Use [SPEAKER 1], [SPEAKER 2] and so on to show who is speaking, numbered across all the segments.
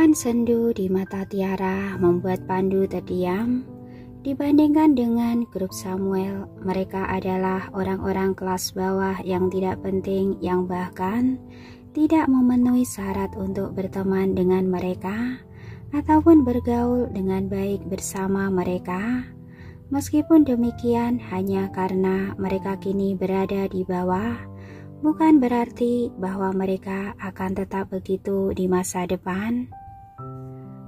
[SPEAKER 1] Tatapan sendu di mata Tiara membuat Pandu terdiam. Dibandingkan dengan grup Samuel, mereka adalah orang-orang kelas bawah yang tidak penting, yang bahkan tidak memenuhi syarat untuk berteman dengan mereka ataupun bergaul dengan baik bersama mereka. Meskipun demikian, hanya karena mereka kini berada di bawah, bukan berarti bahwa mereka akan tetap begitu di masa depan.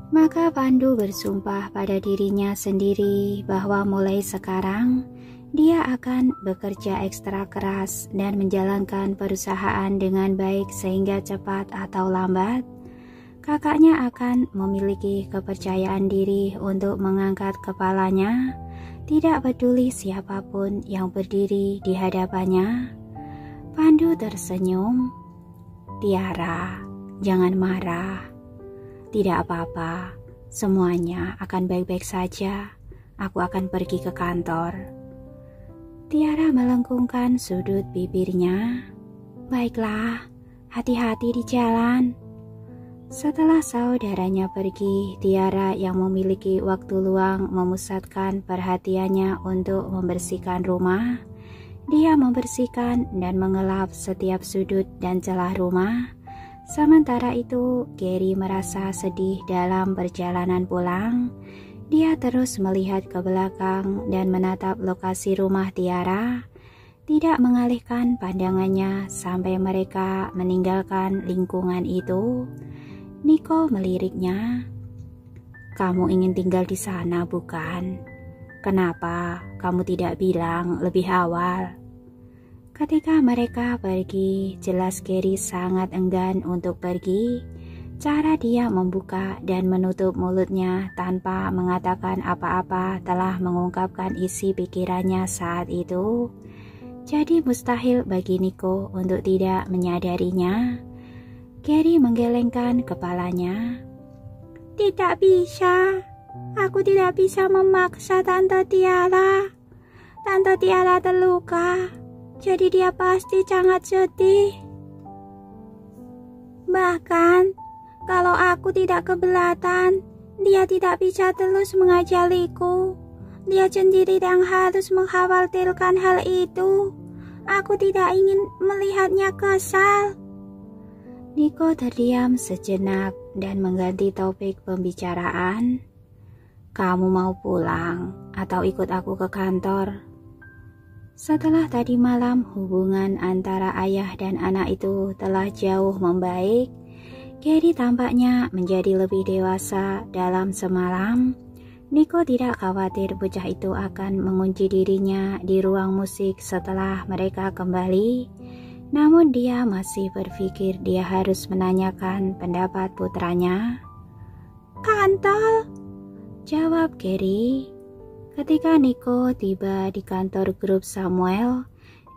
[SPEAKER 1] Maka Pandu bersumpah pada dirinya sendiri bahwa mulai sekarang dia akan bekerja ekstra keras dan menjalankan perusahaan dengan baik sehingga cepat atau lambat kakaknya akan memiliki kepercayaan diri untuk mengangkat kepalanya, tidak peduli siapapun yang berdiri di hadapannya. Pandu tersenyum. Tiara, jangan marah. Tidak apa-apa, semuanya akan baik-baik saja. Aku akan pergi ke kantor. Tiara melengkungkan sudut bibirnya. Baiklah, hati-hati di jalan. Setelah saudaranya pergi, Tiara yang memiliki waktu luang memusatkan perhatiannya untuk membersihkan rumah. Dia membersihkan dan mengelap setiap sudut dan celah rumah. Sementara itu, Gary merasa sedih dalam perjalanan pulang. Dia terus melihat ke belakang dan menatap lokasi rumah Tiara, tidak mengalihkan pandangannya sampai mereka meninggalkan lingkungan itu. Niko meliriknya. Kamu ingin tinggal di sana, bukan? Kenapa kamu tidak bilang lebih awal? Ketika mereka pergi, jelas Gary sangat enggan untuk pergi. Cara dia membuka dan menutup mulutnya tanpa mengatakan apa-apa telah mengungkapkan isi pikirannya saat itu. Jadi mustahil bagi Niko untuk tidak menyadarinya. Gary menggelengkan kepalanya. Tidak bisa. Aku tidak bisa memaksa Tante Tiara. Tante Tiara terluka. Jadi dia pasti sangat sedih. Bahkan, kalau aku tidak keberatan, dia tidak bisa terus mengajariku. Dia sendiri yang harus mengkhawatirkan hal itu. Aku tidak ingin melihatnya kesal. Niko terdiam sejenak dan mengganti topik pembicaraan. Kamu mau pulang atau ikut aku ke kantor? Setelah tadi malam hubungan antara ayah dan anak itu telah jauh membaik, Gary tampaknya menjadi lebih dewasa dalam semalam. Niko tidak khawatir bocah itu akan mengunci dirinya di ruang musik setelah mereka kembali. Namun dia masih berpikir dia harus menanyakan pendapat putranya. Kantor, jawab Gary. Ketika Niko tiba di kantor grup Samuel,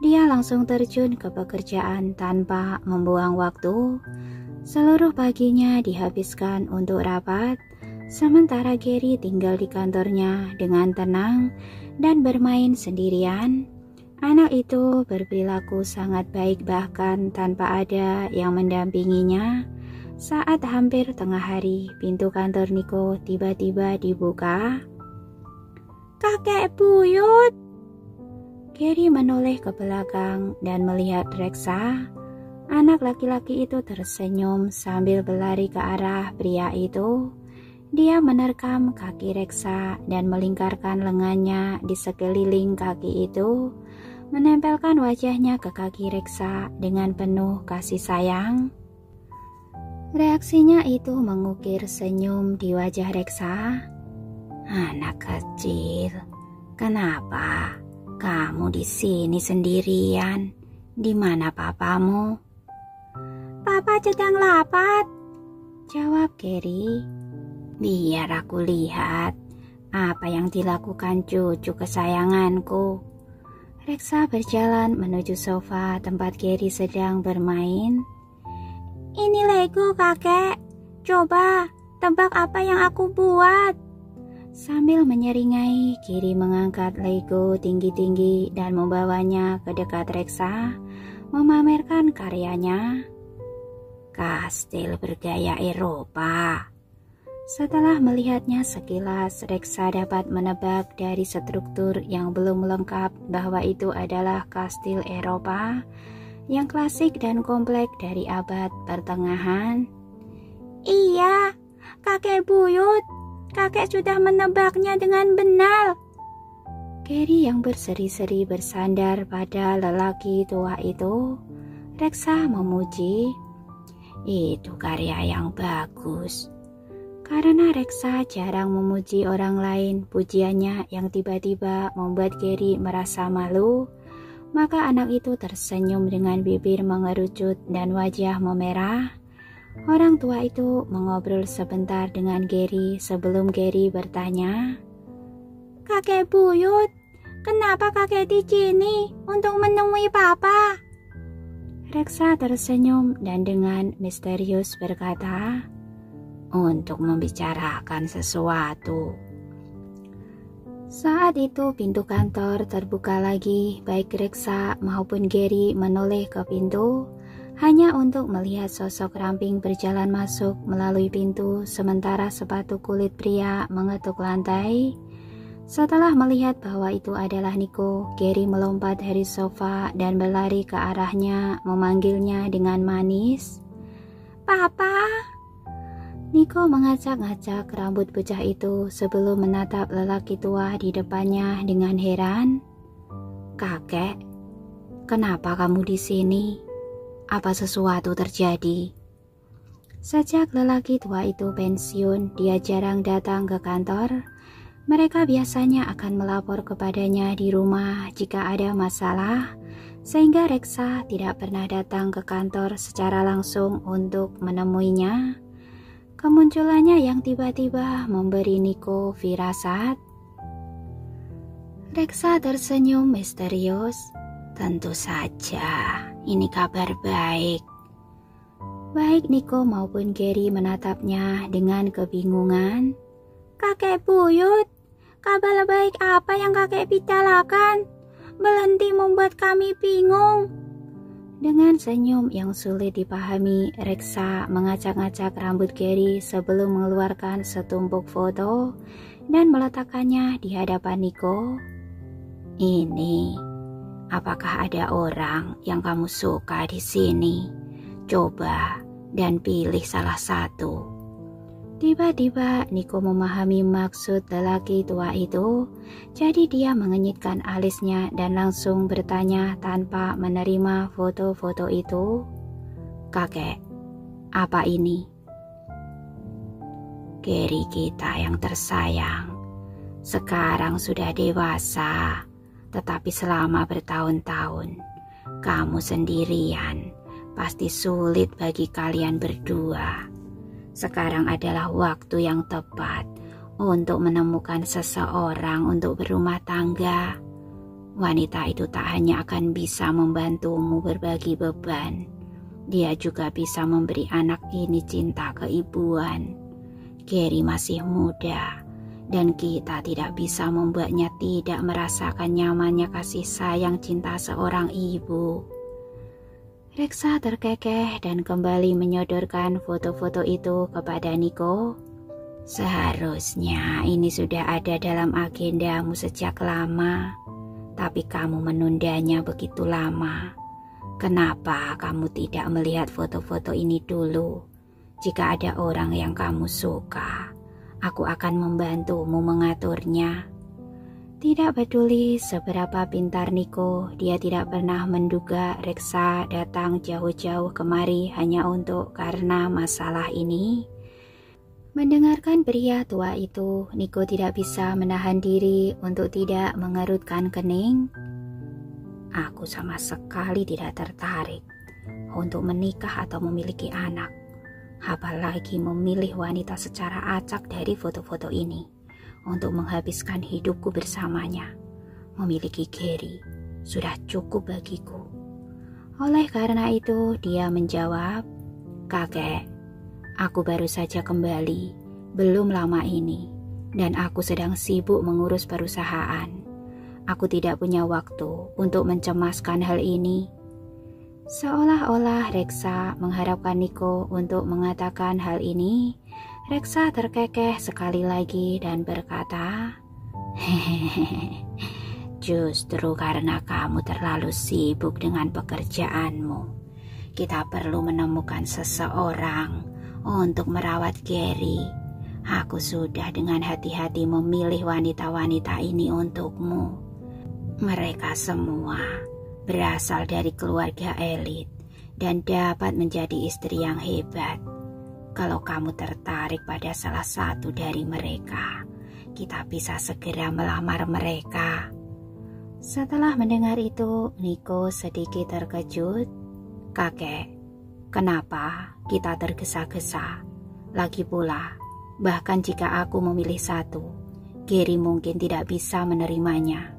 [SPEAKER 1] dia langsung terjun ke pekerjaan tanpa membuang waktu. Seluruh paginya dihabiskan untuk rapat, sementara Gary tinggal di kantornya dengan tenang dan bermain sendirian. Anak itu berperilaku sangat baik bahkan tanpa ada yang mendampinginya. Saat hampir tengah hari, pintu kantor Niko tiba-tiba dibuka. Kakek buyut. Gary menoleh ke belakang dan melihat Reksa. Anak laki-laki itu tersenyum sambil berlari ke arah pria itu. Dia menerkam kaki Reksa dan melingkarkan lengannya di sekeliling kaki itu, menempelkan wajahnya ke kaki Reksa dengan penuh kasih sayang. Reaksinya itu mengukir senyum di wajah Reksa. Anak kecil, kenapa kamu di sini sendirian? Di mana papamu? Papa sedang rapat, jawab Gary. Biar aku lihat apa yang dilakukan cucu kesayanganku. Reksa berjalan menuju sofa tempat Gary sedang bermain. Ini Lego kakek, coba tebak apa yang aku buat. Sambil menyeringai, Gary mengangkat Lego tinggi-tinggi dan membawanya ke dekat Reksa, memamerkan karyanya. Kastil bergaya Eropa. Setelah melihatnya sekilas, Reksa dapat menebak dari struktur yang belum lengkap bahwa itu adalah kastil Eropa yang klasik dan kompleks dari abad pertengahan. Iya, kakek buyut, kakek sudah menebaknya dengan benar. Gary yang berseri-seri bersandar pada lelaki tua itu. Reksa memuji, itu karya yang bagus. Karena Reksa jarang memuji orang lain, pujiannya yang tiba-tiba membuat Gary merasa malu, maka anak itu tersenyum dengan bibir mengerucut dan wajah memerah. Orang tua itu mengobrol sebentar dengan Gary sebelum Gary bertanya, Kakek buyut, kenapa kakek di sini untuk menemui papa? Reksa tersenyum dan dengan misterius berkata, untuk membicarakan sesuatu. Saat itu pintu kantor terbuka lagi, baik Reksa maupun Gary menoleh ke pintu, hanya untuk melihat sosok ramping berjalan masuk melalui pintu, sementara sepatu kulit pria mengetuk lantai. Setelah melihat bahwa itu adalah Nico, Gary melompat dari sofa dan berlari ke arahnya, memanggilnya dengan manis. Papa! Nico mengacak-ngacak rambut bocah itu sebelum menatap lelaki tua di depannya dengan heran. Kakek, kenapa kamu di sini? Apa sesuatu terjadi? Sejak lelaki tua itu pensiun, dia jarang datang ke kantor. Mereka biasanya akan melapor kepadanya di rumah jika ada masalah, sehingga Reksa tidak pernah datang ke kantor secara langsung untuk menemuinya. Kemunculannya yang tiba-tiba memberi Nico firasat. Reksa tersenyum misterius. Tentu saja, ini kabar baik. Baik Nico maupun Gary menatapnya dengan kebingungan. Kakek buyut, kabar baik apa yang kakek bicarakan? Berhenti membuat kami bingung. Dengan senyum yang sulit dipahami, Reksa mengacak-ngacak rambut Gary sebelum mengeluarkan setumpuk foto dan meletakkannya di hadapan Nico. Ini, apakah ada orang yang kamu suka di sini? Coba dan pilih salah satu. Tiba-tiba Nico memahami maksud lelaki tua itu, jadi dia mengenyitkan alisnya dan langsung bertanya tanpa menerima foto-foto itu. Kakek, apa ini? Gary kita yang tersayang, sekarang sudah dewasa, tetapi selama bertahun-tahun, kamu sendirian, pasti sulit bagi kalian berdua. Sekarang adalah waktu yang tepat untuk menemukan seseorang untuk berumah tangga. Wanita itu tak hanya akan bisa membantumu berbagi beban, dia juga bisa memberi anak ini cinta keibuan. Gary masih muda, dan kita tidak bisa membuatnya tidak merasakan nyamannya kasih sayang cinta seorang ibu. Reksa terkekeh dan kembali menyodorkan foto-foto itu kepada Nico. Seharusnya ini sudah ada dalam agendamu sejak lama, tapi kamu menundanya begitu lama. Kenapa kamu tidak melihat foto-foto ini dulu? Jika ada orang yang kamu suka, aku akan membantumu mengaturnya. Tidak peduli seberapa pintar Nico, dia tidak pernah menduga Reksa datang jauh-jauh kemari hanya karena masalah ini. Mendengarkan pria tua itu, Nico tidak bisa menahan diri untuk tidak mengerutkan kening. Aku sama sekali tidak tertarik untuk menikah atau memiliki anak, apalagi memilih wanita secara acak dari foto-foto ini. Untuk menghabiskan hidupku bersamanya. Memiliki Gary sudah cukup bagiku. Oleh karena itu dia menjawab, Kakek, aku baru saja kembali, belum lama ini, dan aku sedang sibuk mengurus perusahaan. Aku tidak punya waktu untuk mencemaskan hal ini. Seolah-olah Reksa mengharapkan Nico untuk mengatakan hal ini, Reksa terkekeh sekali lagi dan berkata, "Hehehe, justru karena kamu terlalu sibuk dengan pekerjaanmu, kita perlu menemukan seseorang untuk merawat Gary. Aku sudah dengan hati-hati memilih wanita-wanita ini untukmu. Mereka semua berasal dari keluarga elit dan dapat menjadi istri yang hebat. Kalau kamu tertarik pada salah satu dari mereka, kita bisa segera melamar mereka." Setelah mendengar itu, Niko sedikit terkejut. "Kakek, kenapa kita tergesa-gesa? Lagi pula, bahkan jika aku memilih satu, Gary mungkin tidak bisa menerimanya."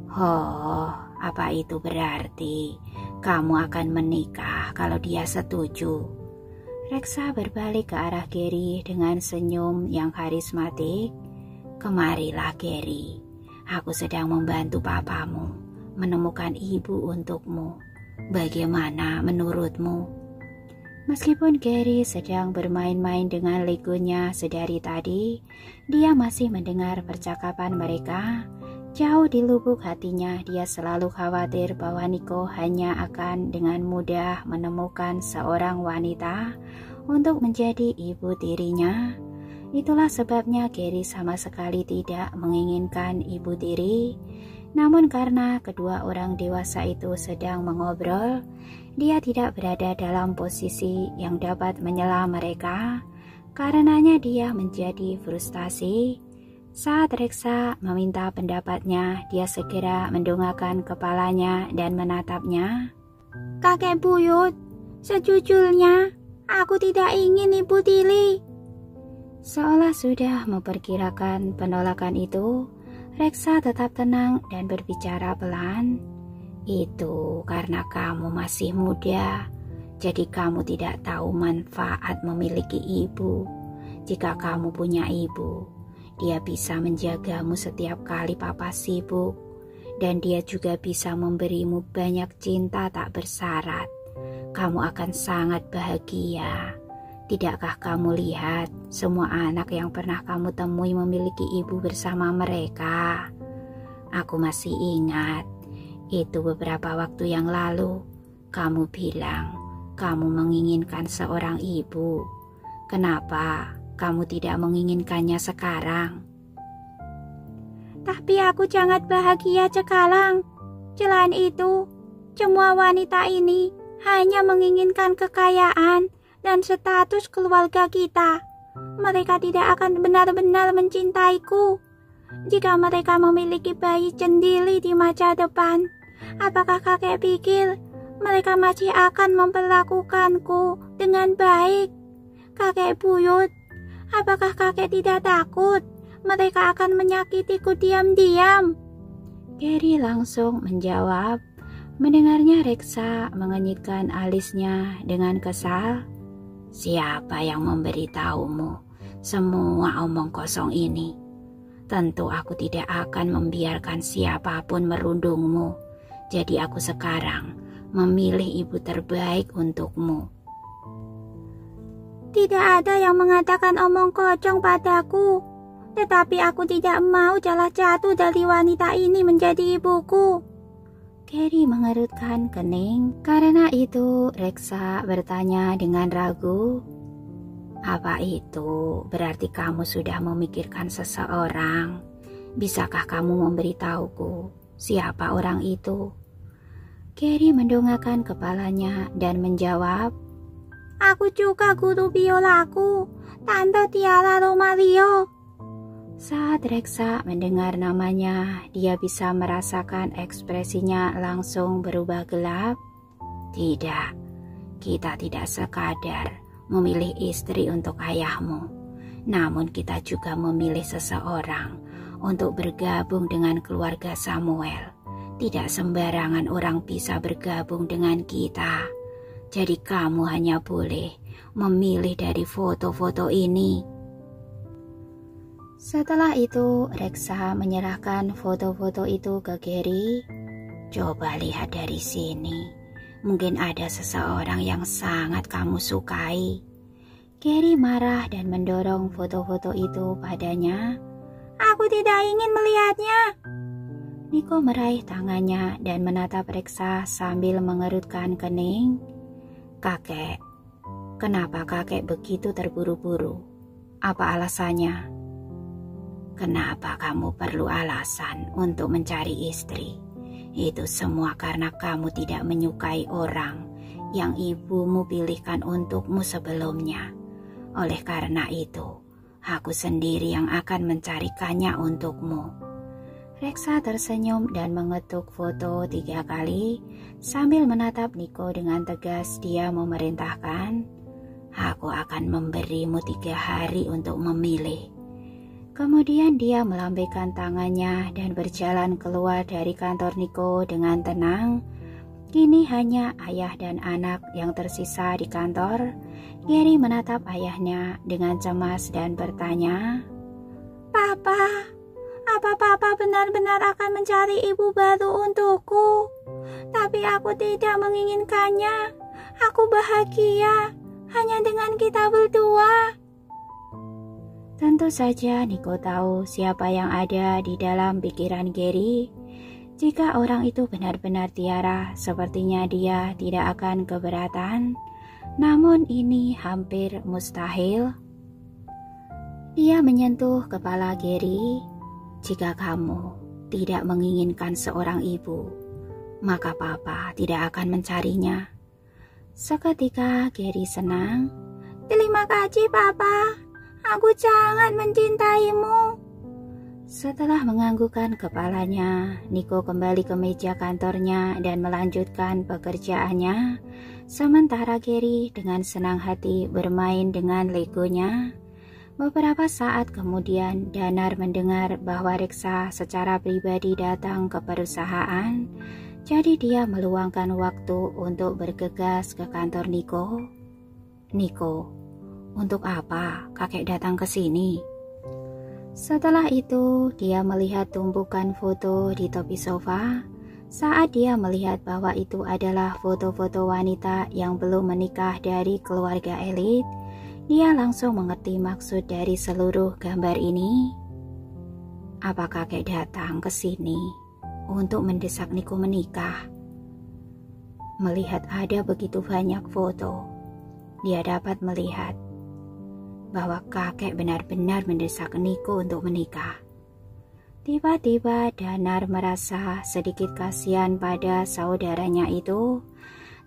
[SPEAKER 1] "Oh, apa itu berarti kamu akan menikah kalau dia setuju?" Reksa berbalik ke arah Gary dengan senyum yang karismatik. "Kemarilah Gary, aku sedang membantu papamu menemukan ibu untukmu. Bagaimana menurutmu?" Meskipun Gary sedang bermain-main dengan legonya sedari tadi, dia masih mendengar percakapan mereka. Jauh di lubuk hatinya, dia selalu khawatir bahwa Niko hanya akan dengan mudah menemukan seorang wanita untuk menjadi ibu tirinya. Itulah sebabnya Gary sama sekali tidak menginginkan ibu tiri. Namun karena kedua orang dewasa itu sedang mengobrol, dia tidak berada dalam posisi yang dapat menyela mereka. Karenanya dia menjadi frustasi. Saat Reksa meminta pendapatnya, dia segera mendongakkan kepalanya dan menatapnya. "Kakek buyut, sejujurnya aku tidak ingin ibu tiri." Seolah sudah memperkirakan penolakan itu, Reksa tetap tenang dan berbicara pelan. "Itu karena kamu masih muda, jadi kamu tidak tahu manfaat memiliki ibu. Jika kamu punya ibu, dia bisa menjagamu setiap kali papa sibuk, dan dia juga bisa memberimu banyak cinta tak bersyarat. Kamu akan sangat bahagia. Tidakkah kamu lihat semua anak yang pernah kamu temui memiliki ibu bersama mereka? Aku masih ingat, itu beberapa waktu yang lalu, kamu bilang kamu menginginkan seorang ibu. Kenapa kamu tidak menginginkannya sekarang?" "Tapi aku sangat bahagia sekarang. Selain itu, semua wanita ini hanya menginginkan kekayaan dan status keluarga kita. Mereka tidak akan benar-benar mencintaiku. Jika mereka memiliki bayi sendiri di masa depan, apakah kakek pikir mereka masih akan memperlakukanku dengan baik? Kakek buyut, apakah kakek tidak takut mereka akan menyakitiku diam-diam?" Gary langsung menjawab. Mendengarnya, Reksa mengenyitkan alisnya dengan kesal. "Siapa yang memberitahumu semua omong kosong ini? Tentu aku tidak akan membiarkan siapapun merundungmu. Jadi aku sekarang memilih ibu terbaik untukmu." "Tidak ada yang mengatakan omong kosong padaku. Tetapi aku tidak mau salah satu dari wanita ini menjadi ibuku." Gary mengerutkan kening. Karena itu, Reksa bertanya dengan ragu, "Apa itu berarti kamu sudah memikirkan seseorang? Bisakah kamu memberitahuku siapa orang itu?" Gary mendongakkan kepalanya dan menjawab, "Aku juga guru biolaku, Tante Tiara Romario." Saat Reksa mendengar namanya, dia bisa merasakan ekspresinya langsung berubah gelap. "Tidak, kita tidak sekadar memilih istri untuk ayahmu, namun kita juga memilih seseorang untuk bergabung dengan keluarga Samuel. Tidak sembarangan orang bisa bergabung dengan kita. Jadi kamu hanya boleh memilih dari foto-foto ini." Setelah itu, Reksa menyerahkan foto-foto itu ke Gary. "Coba lihat dari sini. Mungkin ada seseorang yang sangat kamu sukai." Gary marah dan mendorong foto-foto itu padanya. Aku tidak ingin melihatnya. Nico meraih tangannya dan menatap Reksa sambil mengerutkan kening. Kakek, kenapa kakek begitu terburu-buru? Apa alasannya? Kenapa kamu perlu alasan untuk mencari istri? Itu semua karena kamu tidak menyukai orang yang ibumu pilihkan untukmu sebelumnya. Oleh karena itu, aku sendiri yang akan mencarikannya untukmu. Reksa tersenyum dan mengetuk foto 3 kali sambil menatap Nico dengan tegas. Dia memerintahkan, aku akan memberimu 3 hari untuk memilih. Kemudian dia melambaikan tangannya dan berjalan keluar dari kantor Nico dengan tenang. Kini hanya ayah dan anak yang tersisa di kantor. Gary menatap ayahnya dengan cemas dan bertanya, Papa, apa Papa benar-benar akan mencari ibu baru untukku? Tapi aku tidak menginginkannya. Aku bahagia hanya dengan kita berdua. Tentu saja Nico tahu siapa yang ada di dalam pikiran Gary. Jika orang itu benar-benar Tiara, sepertinya dia tidak akan keberatan. Namun ini hampir mustahil. Dia menyentuh kepala Gary. Jika kamu tidak menginginkan seorang ibu, maka Papa tidak akan mencarinya. Seketika Gary senang. Terima kasih Papa. Aku sangat mencintaimu. Setelah menganggukkan kepalanya, Nico kembali ke meja kantornya dan melanjutkan pekerjaannya. Sementara Gary dengan senang hati bermain dengan legonya. Beberapa saat kemudian, Danar mendengar bahwa Reksa secara pribadi datang ke perusahaan. Jadi dia meluangkan waktu untuk bergegas ke kantor Nico. Nico, untuk apa kakek datang ke sini? Setelah itu, dia melihat tumpukan foto di tepi sofa. Saat dia melihat bahwa itu adalah foto-foto wanita yang belum menikah dari keluarga elit, dia langsung mengerti maksud dari seluruh gambar ini. Apa kakek datang ke sini untuk mendesak Nico menikah? Melihat ada begitu banyak foto, dia dapat melihat bahwa kakek benar-benar mendesak Nico untuk menikah. Tiba-tiba Danar merasa sedikit kasihan pada saudaranya itu,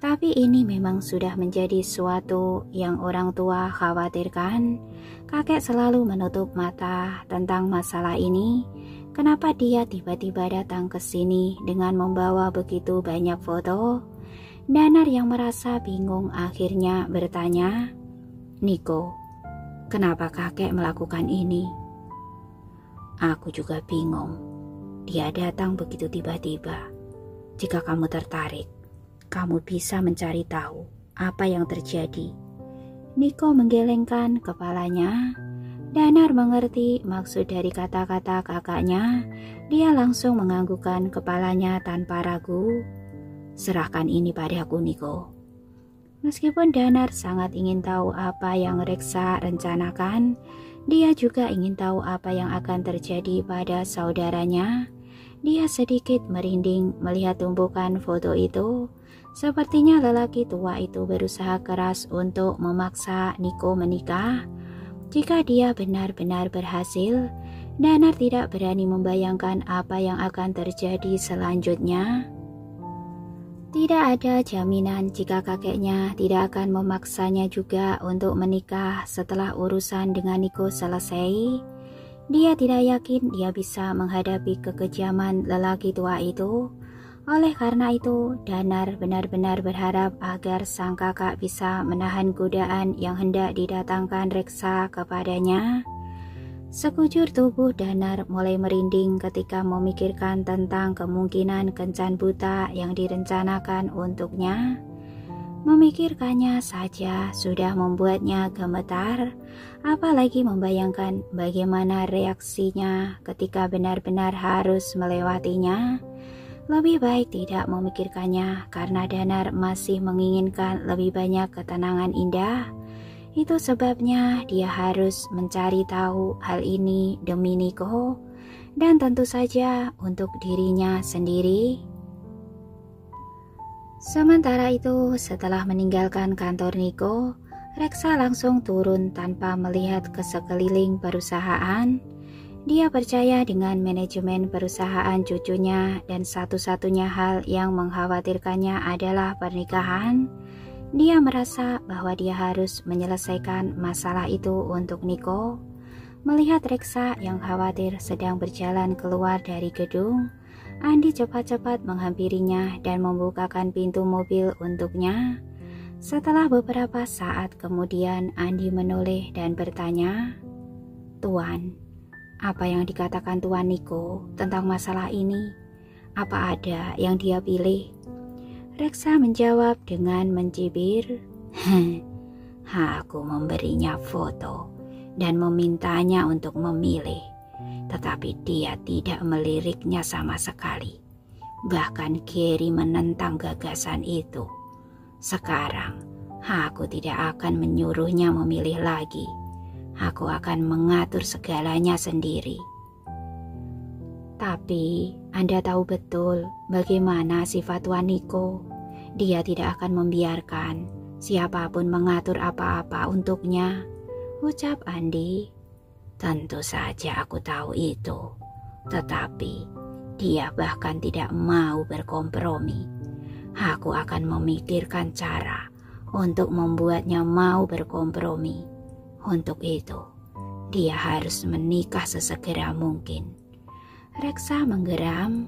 [SPEAKER 1] tapi ini memang sudah menjadi suatu yang orang tua khawatirkan. Kakek selalu menutup mata tentang masalah ini. Kenapa dia tiba-tiba datang ke sini dengan membawa begitu banyak foto? Danar yang merasa bingung akhirnya bertanya, Nico, kenapa kakek melakukan ini? Aku juga bingung. Dia datang begitu tiba-tiba. Jika kamu tertarik, kamu bisa mencari tahu apa yang terjadi. Nico menggelengkan kepalanya. Danar mengerti maksud dari kata-kata kakaknya. Dia langsung menganggukkan kepalanya tanpa ragu. Serahkan ini padaku, Nico. Meskipun Danar sangat ingin tahu apa yang Reksa rencanakan, dia juga ingin tahu apa yang akan terjadi pada saudaranya. Dia sedikit merinding melihat tumpukan foto itu. Sepertinya lelaki tua itu berusaha keras untuk memaksa Nico menikah. Jika dia benar-benar berhasil, Danar tidak berani membayangkan apa yang akan terjadi selanjutnya. Tidak ada jaminan jika kakeknya tidak akan memaksanya juga untuk menikah setelah urusan dengan Nico selesai. Dia tidak yakin dia bisa menghadapi kekejaman lelaki tua itu. Oleh karena itu, Danar benar-benar berharap agar sang kakak bisa menahan godaan yang hendak didatangkan Reksa kepadanya. Sekujur tubuh Danar mulai merinding ketika memikirkan tentang kemungkinan kencan buta yang direncanakan untuknya. Memikirkannya saja sudah membuatnya gemetar, apalagi membayangkan bagaimana reaksinya ketika benar-benar harus melewatinya. Lebih baik tidak memikirkannya karena Danar masih menginginkan lebih banyak ketenangan indah. Itu sebabnya dia harus mencari tahu hal ini demi Nico dan tentu saja untuk dirinya sendiri. Sementara itu, setelah meninggalkan kantor Nico, Reksa langsung turun tanpa melihat ke sekeliling perusahaan. Dia percaya dengan manajemen perusahaan cucunya dan satu-satunya hal yang mengkhawatirkannya adalah pernikahan. Dia merasa bahwa dia harus menyelesaikan masalah itu untuk Nico. Melihat Reksa yang khawatir sedang berjalan keluar dari gedung, Andi cepat-cepat menghampirinya dan membukakan pintu mobil untuknya. Setelah beberapa saat kemudian, Andi menoleh dan bertanya, "Tuan, apa yang dikatakan Tuan Nico tentang masalah ini? Apa ada yang dia pilih?" Reksa menjawab dengan mencibir, "Aku memberinya foto dan memintanya untuk memilih, tetapi dia tidak meliriknya sama sekali. Bahkan Gary menentang gagasan itu. Sekarang, aku tidak akan menyuruhnya memilih lagi. Aku akan mengatur segalanya sendiri." "Tapi Anda tahu betul bagaimana sifat Tuan Nico. Dia tidak akan membiarkan siapapun mengatur apa-apa untuknya," ucap Andi. "Tentu saja aku tahu itu, tetapi dia bahkan tidak mau berkompromi. Aku akan memikirkan cara untuk membuatnya mau berkompromi. Untuk itu, dia harus menikah sesegera mungkin." Reksa menggeram.